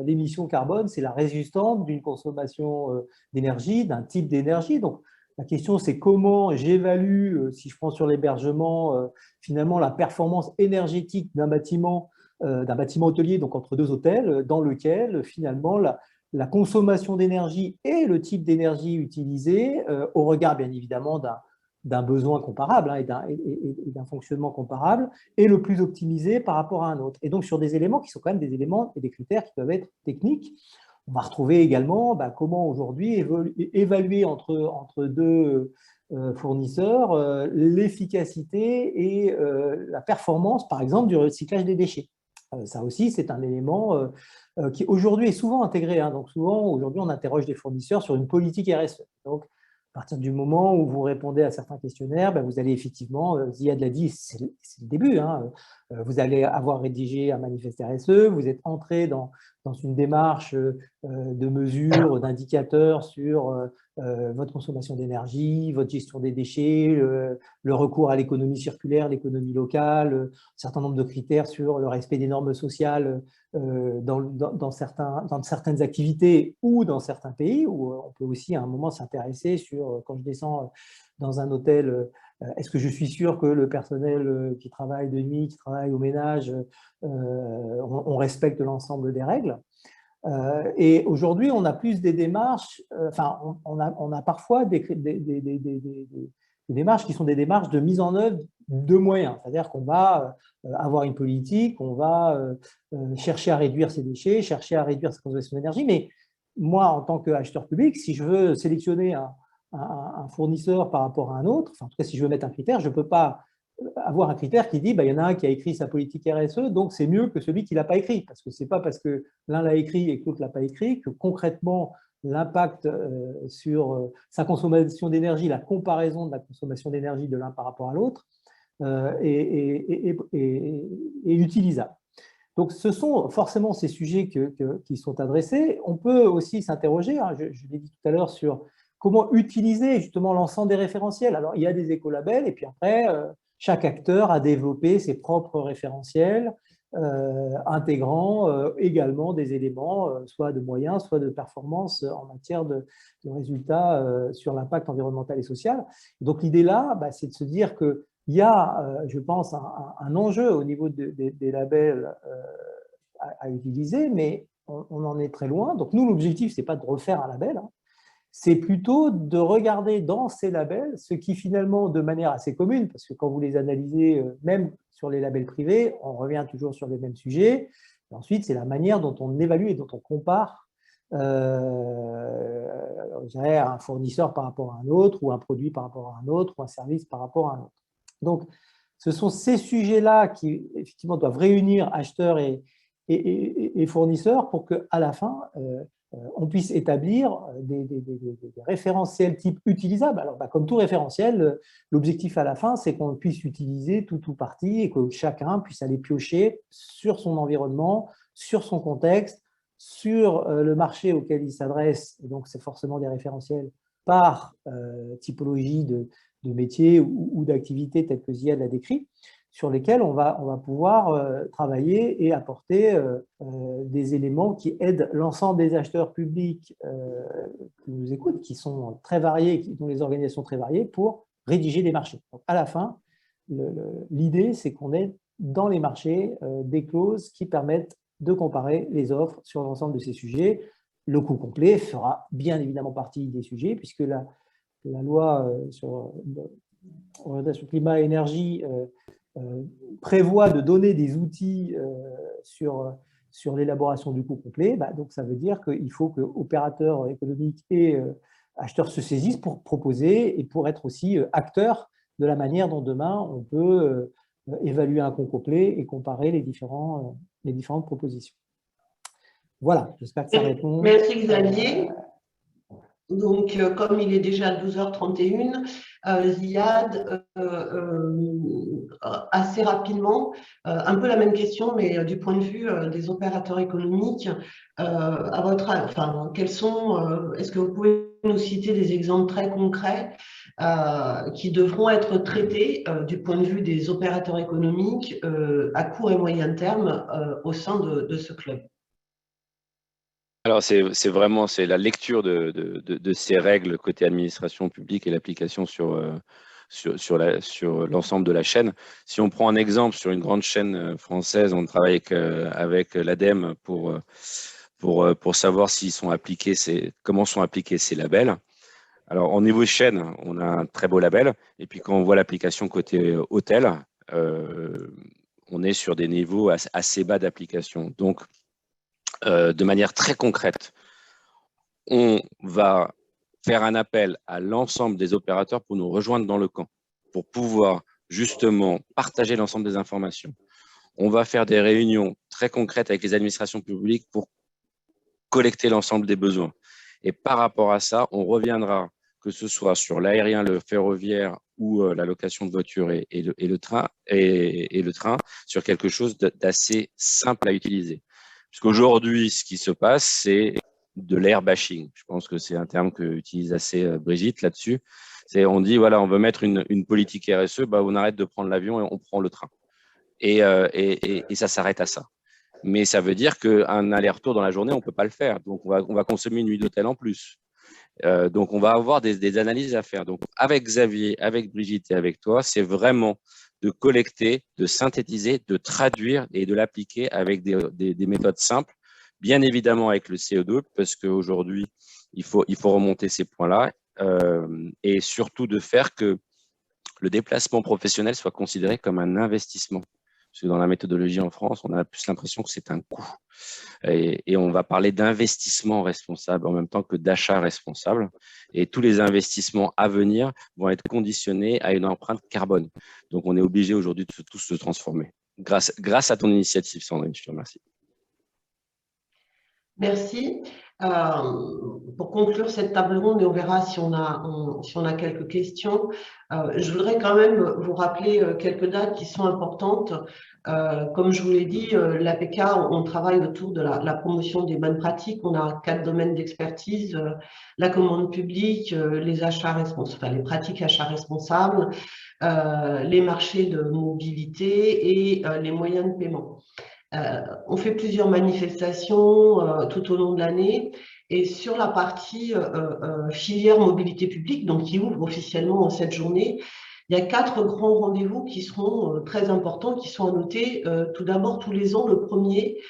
l'émission carbone, c'est la résultante d'une consommation d'énergie, d'un type d'énergie. Donc, la question, c'est comment j'évalue, si je prends sur l'hébergement, finalement la performance énergétique d'un bâtiment hôtelier, donc entre deux hôtels, dans lequel finalement la consommation d'énergie et le type d'énergie utilisé, au regard bien évidemment d'un besoin comparable, hein, et d'un fonctionnement comparable, est le plus optimisé par rapport à un autre. Et donc sur des éléments qui sont quand même des éléments et des critères qui peuvent être techniques. On va retrouver également comment aujourd'hui évaluer entre deux fournisseurs l'efficacité et la performance, par exemple, du recyclage des déchets. Ça aussi, c'est un élément qui aujourd'hui est souvent intégré, hein. Donc souvent, aujourd'hui, on interroge des fournisseurs sur une politique RSE. Donc, à partir du moment où vous répondez à certains questionnaires, vous allez effectivement, Ziad l'a dit, c'est le début, hein. Vous allez avoir rédigé un manifeste RSE, vous êtes entré dans une démarche de mesures, d'indicateurs sur votre consommation d'énergie, votre gestion des déchets, le recours à l'économie circulaire, l'économie locale, un certain nombre de critères sur le respect des normes sociales dans certaines activités ou dans certains pays, où on peut aussi à un moment s'intéresser sur, quand je descends dans un hôtel, est-ce que je suis sûr que le personnel qui travaille de nuit, qui travaille au ménage, on respecte l'ensemble des règles. Et aujourd'hui, on a plus des démarches, on a parfois des démarches qui sont des démarches de mise en œuvre de moyens. C'est-à-dire qu'on va avoir une politique, on va chercher à réduire ses déchets, chercher à réduire sa consommation d'énergie. Mais moi, en tant qu'acheteur public, si je veux sélectionner un fournisseur par rapport à un autre, en tout cas, si je veux mettre un critère, je ne peux pas avoir un critère qui dit il y en a un qui a écrit sa politique RSE, donc c'est mieux que celui qui ne l'a pas écrit. Parce que ce n'est pas parce que l'un l'a écrit et que l'autre ne l'a pas écrit que concrètement, l'impact sur sa consommation d'énergie, la comparaison de la consommation d'énergie de l'un par rapport à l'autre est utilisable. Donc, ce sont forcément ces sujets qui sont adressés. On peut aussi s'interroger, hein, je l'ai dit tout à l'heure, sur comment utiliser justement l'ensemble des référentiels. Alors, il y a des écolabels et puis après, chaque acteur a développé ses propres référentiels intégrant également des éléments, soit de moyens, soit de performance en matière de résultats sur l'impact environnemental et social. Donc l'idée là, c'est de se dire qu'il y a, je pense, un enjeu au niveau des labels à utiliser, mais on en est très loin. Donc nous, l'objectif, ce n'est pas de refaire un label, hein. C'est plutôt de regarder dans ces labels ce qui finalement, de manière assez commune, parce que quand vous les analysez, même sur les labels privés, on revient toujours sur les mêmes sujets. Et ensuite, c'est la manière dont on évalue et dont on compare je dirais, un fournisseur par rapport à un autre, ou un produit par rapport à un autre, ou un service par rapport à un autre. Donc, ce sont ces sujets-là qui, effectivement, doivent réunir acheteurs et fournisseurs pour qu'à la fin, on puisse établir des référentiels type utilisables. Alors, comme tout référentiel, l'objectif à la fin, c'est qu'on puisse utiliser tout ou partie et que chacun puisse aller piocher sur son environnement, sur son contexte, sur le marché auquel il s'adresse. Et donc, c'est forcément des référentiels par typologie de métier ou d'activité telle que Ziad l'a décrit, sur lesquels on va pouvoir travailler et apporter des éléments qui aident l'ensemble des acheteurs publics qui nous écoutent, qui sont très variés, dont les organisations sont très variées, pour rédiger des marchés. Donc, à la fin, l'idée, c'est qu'on ait dans les marchés des clauses qui permettent de comparer les offres sur l'ensemble de ces sujets. Le coût complet fera bien évidemment partie des sujets, puisque la loi sur l'orientation climat et énergie prévoit de donner des outils sur l'élaboration du coût complet. Donc ça veut dire qu'il faut que opérateurs économiques et acheteurs se saisissent pour proposer et pour être aussi acteurs de la manière dont demain on peut évaluer un coût complet et comparer les différentes propositions. Voilà, j'espère que ça répond. Merci Xavier. Donc, comme il est déjà 12h31, Ziad, assez rapidement, un peu la même question, mais du point de vue des opérateurs économiques, à votre, enfin, est-ce que vous pouvez nous citer des exemples très concrets qui devront être traités du point de vue des opérateurs économiques à court et moyen terme au sein de ce club? Alors, c'est la lecture de ces règles côté administration publique et l'application sur l'ensemble de la chaîne. Si on prend un exemple sur une grande chaîne française, on travaille avec l'ADEME pour savoir comment sont appliqués ces labels. Alors, au niveau chaîne, on a un très beau label. Et puis, quand on voit l'application côté hôtel, on est sur des niveaux assez bas d'application. Donc, de manière très concrète, on va faire un appel à l'ensemble des opérateurs pour nous rejoindre dans le camp, pour pouvoir justement partager l'ensemble des informations. On va faire des réunions très concrètes avec les administrations publiques pour collecter l'ensemble des besoins. Et par rapport à ça, on reviendra, que ce soit sur l'aérien, le ferroviaire ou la location de voitures et le train, sur quelque chose d'assez simple à utiliser. Puisqu'aujourd'hui, ce qui se passe, c'est de l'airbashing. Je pense que c'est un terme qu'utilise assez Brigitte là-dessus. On dit, voilà, on veut mettre une politique RSE, on arrête de prendre l'avion et on prend le train. Et ça s'arrête à ça. Mais ça veut dire qu'un aller-retour dans la journée, on ne peut pas le faire. Donc, on va consommer une nuit d'hôtel en plus. Donc, on va avoir des analyses à faire. Donc, avec Xavier, avec Brigitte et avec toi, c'est vraiment de collecter, de synthétiser, de traduire et de l'appliquer avec des méthodes simples, bien évidemment avec le CO2, parce qu'aujourd'hui, il faut remonter ces points-là, et surtout de faire que le déplacement professionnel soit considéré comme un investissement. Parce que dans la méthodologie en France, on a plus l'impression que c'est un coût. Et on va parler d'investissement responsable en même temps que d'achat responsable. Et tous les investissements à venir vont être conditionnés à une empreinte carbone. Donc, on est obligé aujourd'hui de tous se transformer. Grâce à ton initiative, Sandrine, je te remercie. Merci. Pour conclure cette table ronde, et on verra si on a quelques questions, je voudrais quand même vous rappeler quelques dates qui sont importantes. Comme je vous l'ai dit, l'APK, on travaille autour de la promotion des bonnes pratiques. On a 4 domaines d'expertise, la commande publique, les achats responsables, les pratiques achats responsables, les marchés de mobilité et les moyens de paiement. On fait plusieurs manifestations tout au long de l'année. Et sur la partie filière mobilité publique, donc qui ouvre officiellement en cette journée, il y a 4 grands rendez-vous qui seront très importants, qui sont à noter. Tout d'abord, tous les ans, le premier,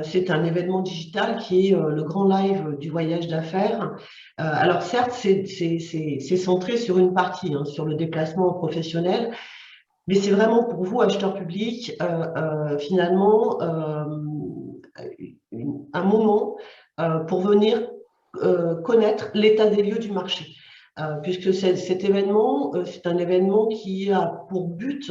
c'est un événement digital qui est le grand live du voyage d'affaires. Alors certes, c'est centré sur une partie, hein, sur le déplacement professionnel, mais c'est vraiment pour vous, acheteurs publics, finalement, un moment pour venir connaître l'état des lieux du marché. Puisque cet événement, c'est un événement qui a pour but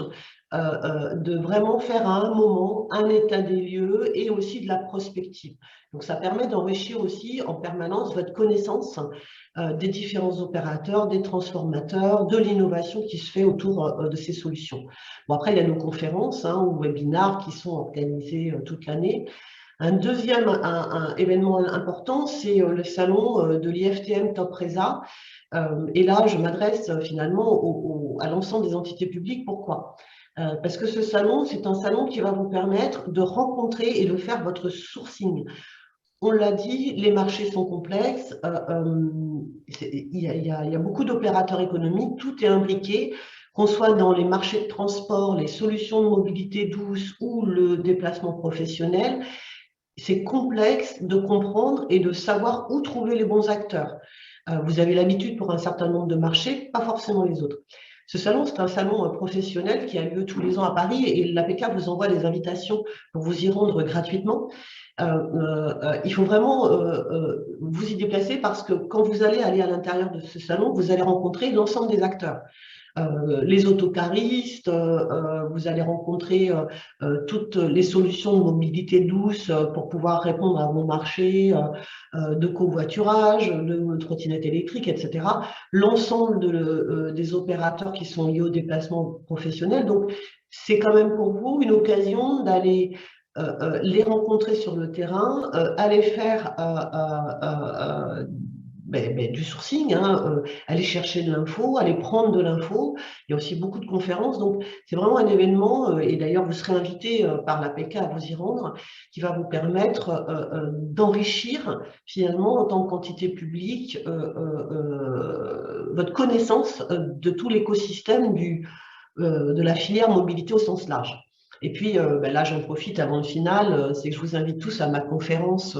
de vraiment faire à un moment un état des lieux et aussi de la prospective. Donc ça permet d'enrichir aussi en permanence votre connaissance des différents opérateurs, des transformateurs, de l'innovation qui se fait autour de ces solutions. Bon, après, il y a nos conférences ou webinars qui sont organisés toute l'année. Un deuxième événement important, c'est le salon de l'IFTM Top Resa. Et là, je m'adresse finalement à l'ensemble des entités publiques. Pourquoi ? Parce que ce salon, c'est un salon qui va vous permettre de rencontrer et de faire votre sourcing. On l'a dit, les marchés sont complexes, il y a beaucoup d'opérateurs économiques, tout est imbriqué, qu'on soit dans les marchés de transport, les solutions de mobilité douce ou le déplacement professionnel. C'est complexe de comprendre et de savoir où trouver les bons acteurs. Vous avez l'habitude pour un certain nombre de marchés, pas forcément les autres. Ce salon, c'est un salon professionnel qui a lieu tous les ans à Paris et l'APK vous envoie des invitations pour vous y rendre gratuitement. Il faut vraiment vous y déplacer parce que quand vous allez aller à l'intérieur de ce salon, vous allez rencontrer l'ensemble des acteurs. Les autocaristes, vous allez rencontrer toutes les solutions de mobilité douce pour pouvoir répondre à vos marchés de covoiturage, de trottinettes électriques, etc. L'ensemble des opérateurs qui sont liés au déplacement professionnel. Donc, c'est quand même pour vous une occasion d'aller les rencontrer sur le terrain, aller faire du sourcing, aller chercher de l'info, aller prendre de l'info. Il y a aussi beaucoup de conférences, donc c'est vraiment un événement, et d'ailleurs vous serez invité par l'APK à vous y rendre, qui va vous permettre d'enrichir finalement en tant qu'entité publique votre connaissance de tout l'écosystème de la filière mobilité au sens large. Et puis là, j'en profite avant le final, c'est que je vous invite tous à ma conférence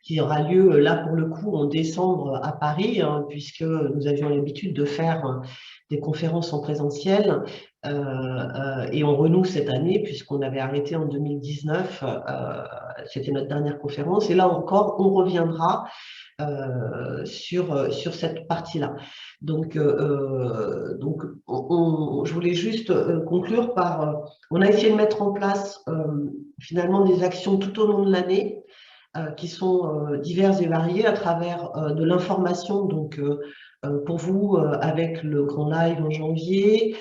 qui aura lieu là pour le coup en décembre à Paris, puisque nous avions l'habitude de faire des conférences en présentiel et on renoue cette année puisqu'on avait arrêté en 2019, c'était notre dernière conférence et là encore on reviendra sur cette partie-là. Donc je voulais juste conclure par, on a essayé de mettre en place finalement des actions tout au long de l'année qui sont diverses et variées à travers de l'information, donc pour vous avec le grand live en janvier,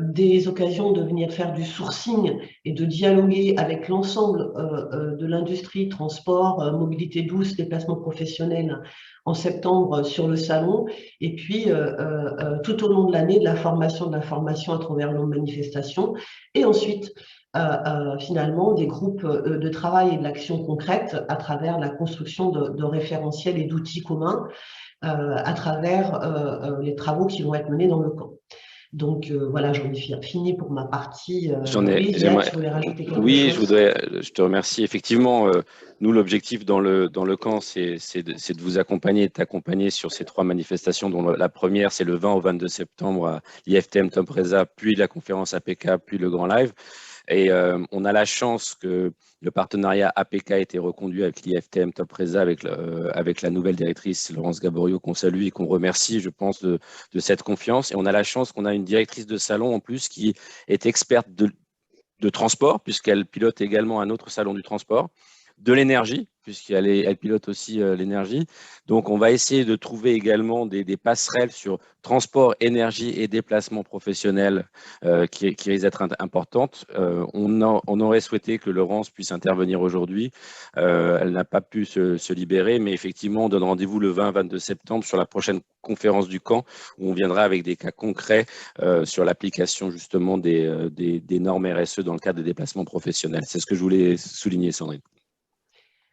des occasions de venir faire du sourcing et de dialoguer avec l'ensemble de l'industrie, transport, mobilité douce, déplacement professionnel en septembre sur le salon, et puis tout au long de l'année de la formation à travers nos manifestations, et ensuite finalement des groupes de travail et de l'action concrète à travers la construction de référentiels et d'outils communs à travers les travaux qui vont être menés dans le camp. Donc voilà, j'en ai fini pour ma partie. Oui, je voulais rajouter quelque chose. Je te remercie. Effectivement, nous, l'objectif dans le camp, c'est de vous accompagner, de t'accompagner sur ces 3 manifestations, dont la première, c'est le 20 au 22 septembre à l'IFTM Top Resa, puis la conférence APK, puis le Grand Live. Et on a la chance que le partenariat APK a été reconduit avec l'IFTM Top Resa, avec la nouvelle directrice Laurence Gaborio, qu'on salue et qu'on remercie, je pense, de cette confiance. Et on a la chance qu'on a une directrice de salon en plus qui est experte de transport, puisqu'elle pilote également un autre salon du transport, de l'énergie, puisqu'elle pilote aussi l'énergie. Donc, on va essayer de trouver également des passerelles sur transport, énergie et déplacement professionnel qui risquent d'être importantes. On aurait souhaité que Laurence puisse intervenir aujourd'hui. Elle n'a pas pu se libérer, mais effectivement, on donne rendez-vous le 20-22 septembre sur la prochaine conférence du camp, où on viendra avec des cas concrets sur l'application justement des normes RSE dans le cadre des déplacements professionnels. C'est ce que je voulais souligner, Sandrine.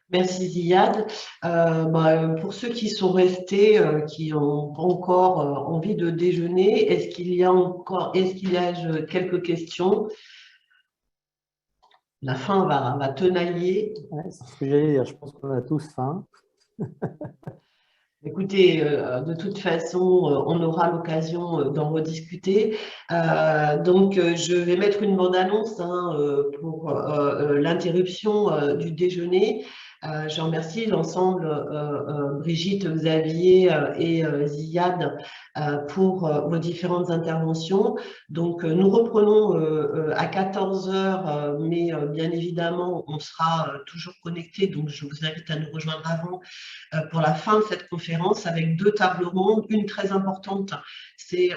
Merci Ziad. Pour ceux qui sont restés, qui ont pas encore envie de déjeuner, est-ce qu'il y a quelques questions? La faim va tenailler. Ouais, c'est ce que j'allais dire, je pense qu'on a tous faim. Écoutez, de toute façon, on aura l'occasion d'en rediscuter. Donc, je vais mettre une bande-annonce pour l'interruption du déjeuner. Je remercie l'ensemble, Brigitte, Xavier et Ziad, pour vos différentes interventions. Donc, nous reprenons à 14 h, mais bien évidemment, on sera toujours connectés. Donc, je vous invite à nous rejoindre avant pour la fin de cette conférence avec 2 tables rondes. Une très importante, c'est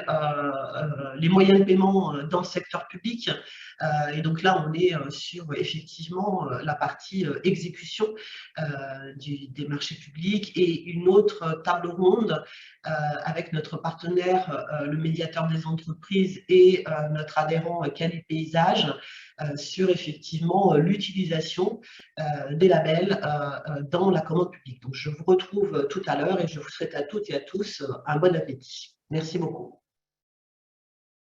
les moyens de paiement dans le secteur public. Et donc là, on est sur effectivement la partie exécution des marchés publics, et une autre table ronde avec notre partenaire, le médiateur des entreprises, et notre adhérent Calais Paysage, sur effectivement l'utilisation des labels dans la commande publique. Donc je vous retrouve tout à l'heure et je vous souhaite à toutes et à tous un bon appétit. Merci beaucoup.